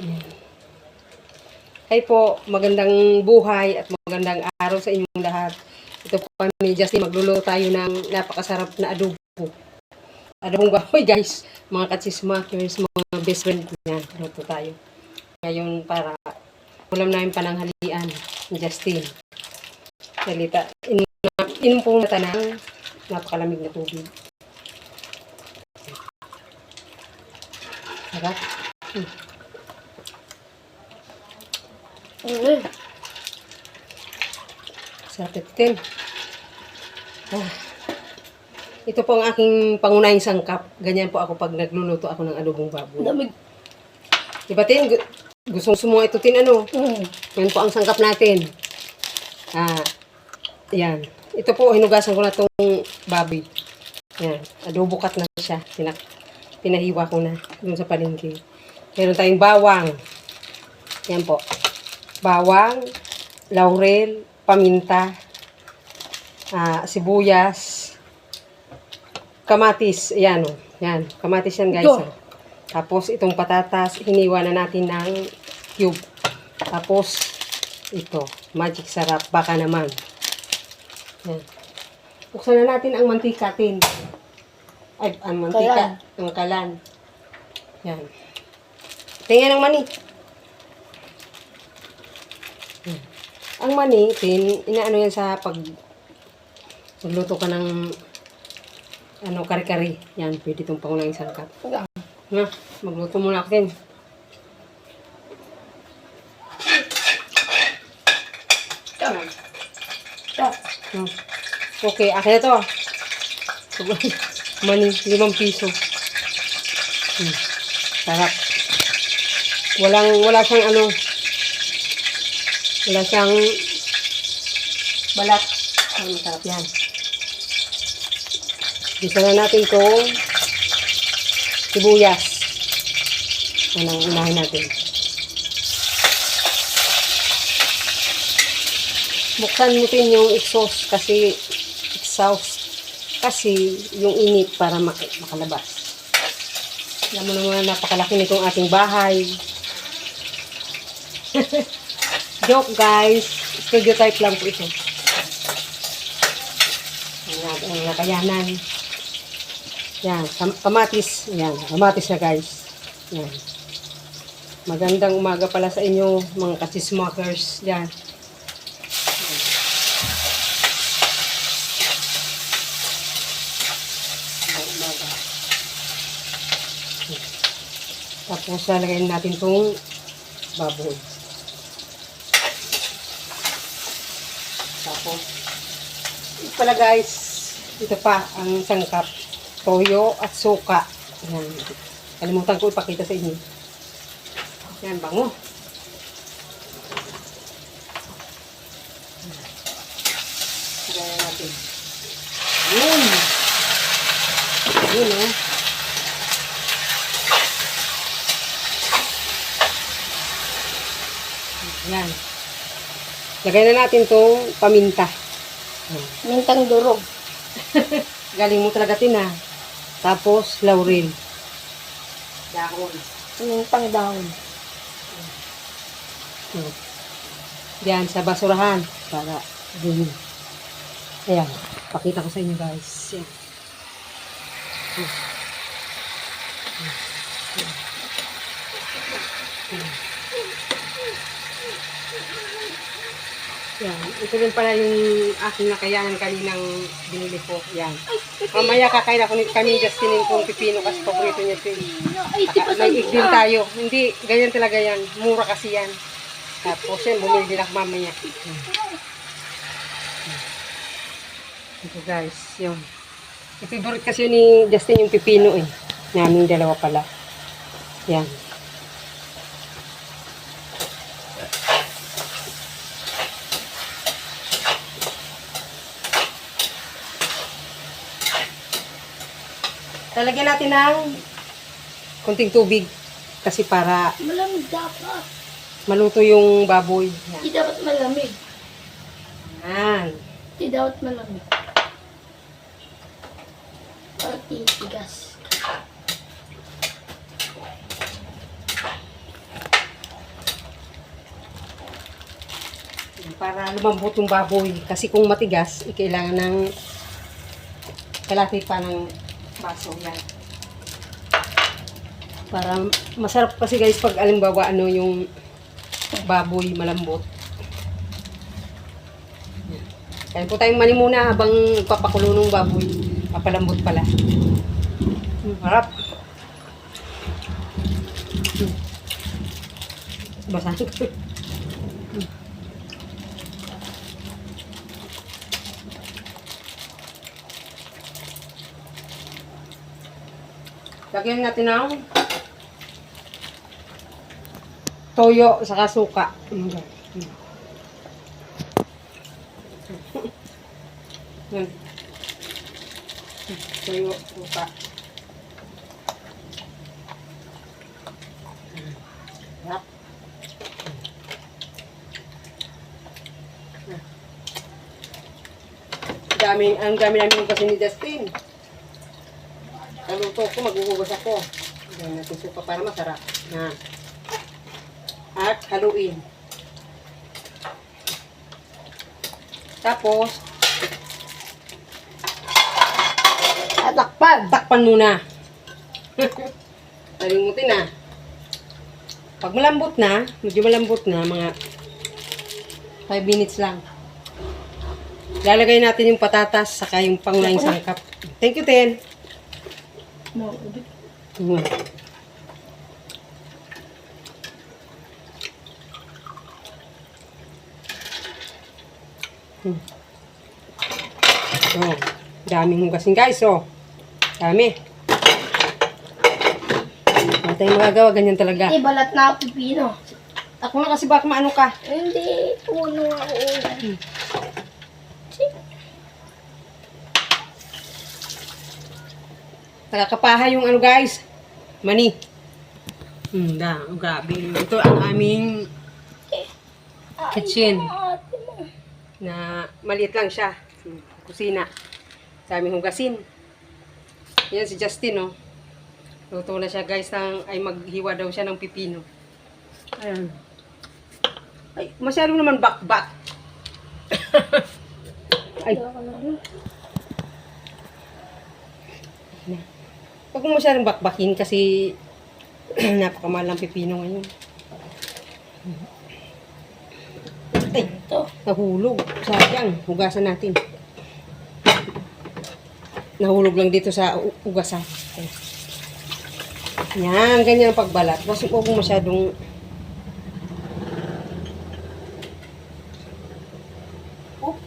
Ayan. Hi po, magandang buhay at magandang araw sa inyong lahat. Ito po kami, Justin, magluluto tayo ng napakasarap na adobo. Adobong baboy guys, mga katsismakers, mga best friend niya, luto tayo. Ngayon para ulam namin pananghalian, Justin. Salita, inom po mata ng napakalamig na tubig. Sarap. Sarap ito. Ito po ang aking pangunahing sangkap. Ganyan po ako pag nagluluto ako ng adobong baboy. Diba, Tin? Gustong sumuha ito, Tin, ano? Yan po ang sangkap natin. Yan. Ito po, hinugasan ko na itong baboy. Yan. Adobo cut na siya. Pinahiwa ko na dun sa palengke. Meron tayong bawang. Yan po. Bawang, laurel, paminta, sibuyas, kamatis. Yan, oh. Yan. Kamatis yan, guys. Tapos, itong patatas, hiniwa na natin ng cube. Tapos, ito. Magic sarap. Baka naman. Yan. Buksan na natin ang mantika, Tin. Ay, ang mantika. Ang kalan. Yan. Tingnan ang mani. Yan. Ang mani, Tin, inaano yan sa magluto ka ng kare-kare. Yan, pwede itong pangunahing sangkap. Na, magluto muna ako, Tin. Okay, akin na to. Mani, 5 piso. Sarap. Wala siyang wala siyang balat. Sarap yan. Gisa na natin itong sibuyas. Yan ang unahin natin. Buksan mo din yung exhaust kasi yung init para makalabas. Alam mo naman, napakalaki nitong ating bahay. Joke guys, studio type lang po ito. Ang nakayanan. Yan, kamatis. Yan, kamatis na guys. Yan. Magandang umaga pala sa inyo mga katsismakers. Yan. Tapos lalagyan natin itong baboy. Tapos ito pala guys, ito pa ang sangkap, toyo at suka. Yan. Kalimutan ko ipakita sa inyo. Yan, bango. Lagyan natin. Yun. Yun, oh. Yan. Lagay na natin itong paminta. Mintang durog. Galing mo talaga, Tina. Tapos, laurel. Dahon. Mintang dahon. Yan, sa basurahan. Para din. Ayan. Pakita ko sa inyo, guys. Yan. Yan. Ito rin pala yung aking nakayanan kaninang binili ko. Yan. Mamaya kakain ako kami Justin kung pipino kasi paborito niya ito. Nag-ig din tayo. Hindi, ganyan talaga yan. Mura kasi yan. Tapos yan, bumili din ako mamaya. Ito guys, yung favorite kasi ni Justin yung pipino eh. Naming dalawa pala. Yan. Lalagyan natin ng kunting tubig kasi para Malamig dapat. maluto yung baboy. Hindi dapat malamig. Yan. Hindi dapat malamig. Para titigas. para lumambot yung baboy. Kasi kung matigas, kailangan ng kalahati pa ng baso. Yan. Para masarap kasi guys pag alimbawa ano yung baboy malambot. Yan. Kaya po tayong mani muna habang papakulo ng baboy. Papalambot pala. Harap. Basahan ko. Lagyan natin ng toyo saka suka. Yan. Toyo, suka. Yap. Ang dami namin kasi ni Justin. Kaluto ko, maghuhugas ako. Gawin natin suka para masarap. Na. At haluin. Tapos, takpan muna. Talimutin na. Pag malambot na, medyo malambot na, mga 5 minutes lang. Lalagay natin yung patatas, saka yung pangunahing sangkap. Thank you, Ten. No, Oh, daming hugasin guys, oh. Dami. Wala tayong magagawa, ganyan talaga. balat na ako pipino. Ako na kasi baka maano ka. Hindi, puno ako. Nakakapaha yung ano guys. Mani. Grabe. Ito ang aming kitchen. Na maliit lang siya. Kusina. Sa aming hugasin. Yan si Justin, oh. Luto na siya guys ay maghiwa daw siya ng pipino. Ayan. Ay, masyadong naman bakbak. Ay. Huwag mo masyadong bakbakin kasi napakamahal ng pipino ngayon. Ay, nahulog. Sayang, hugasan natin. Nahulog lang dito sa hugasan. Yan, ganyan ang pagbalat. Kasi huwag mo masyadong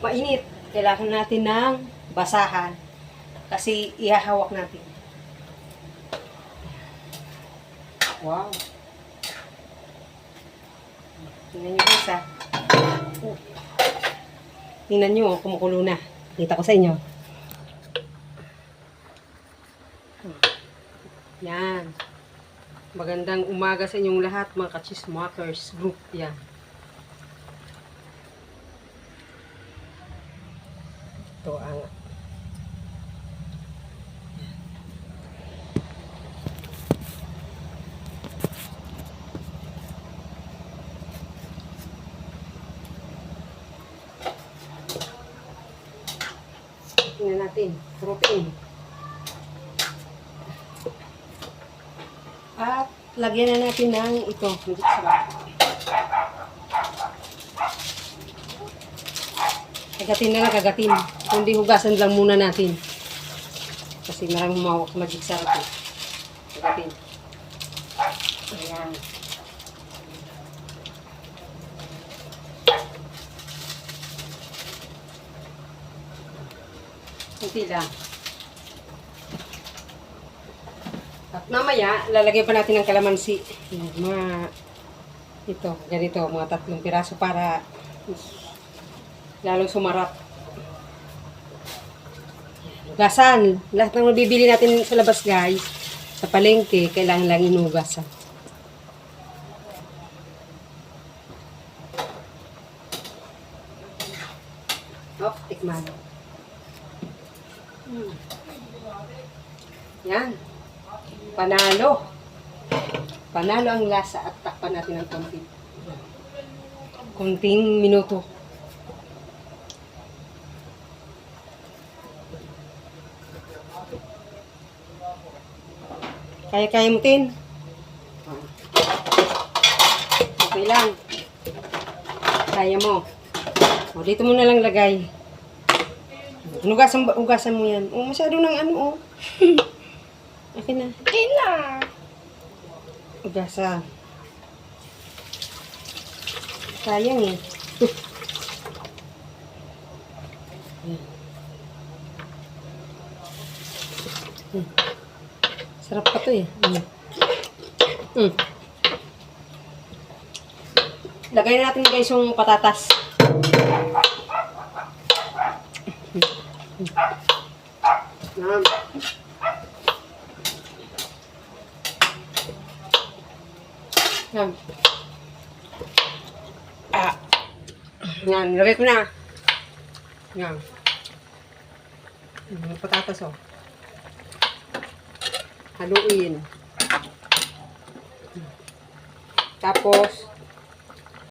mainit. Kailangan natin ng basahan. Kasi ihahawak natin. Wow. Tingnan nyo guys, ah. Tingnan nyo, kumukulo na. Kita ko sa inyo. Yan. Magandang umaga sa inyong lahat, mga ka-chismakers group. Yan. Ito ang tingnan natin, protein. At lagyan na natin ng ito, magic sarap. Kagatin na lang, kagatin. Kundi hugasan lang muna natin. Kasi maraming humawak sa magic sarap. Eh. Kagatin. Ayan. Kunti lang. At mamaya, lalagyan pa natin ng kalamansi. Ito, ganito, mga 3 piraso para lalong sumarap. Hugasan. Lahat ng mabibili natin sa labas guys, sa palengke, kailangan lang inugasan. Oh, tikman. Yan. Panalo. Panalo ang lasa at takpan natin ng konting minuto. Kaya-kaya mo, Tin. Okay lang. Kaya mo. O, dito mo na lang lagay. Hugasan mo yan. O, masyado ng ano, o. Okay na. Okay na. Hugasan. Sayang eh. Sarap pa to eh. Lagay na natin guys yung patatas. Yan. Yan. Yan, lagay ko na. Yan. Yung patatas oh. Haluin. Tapos,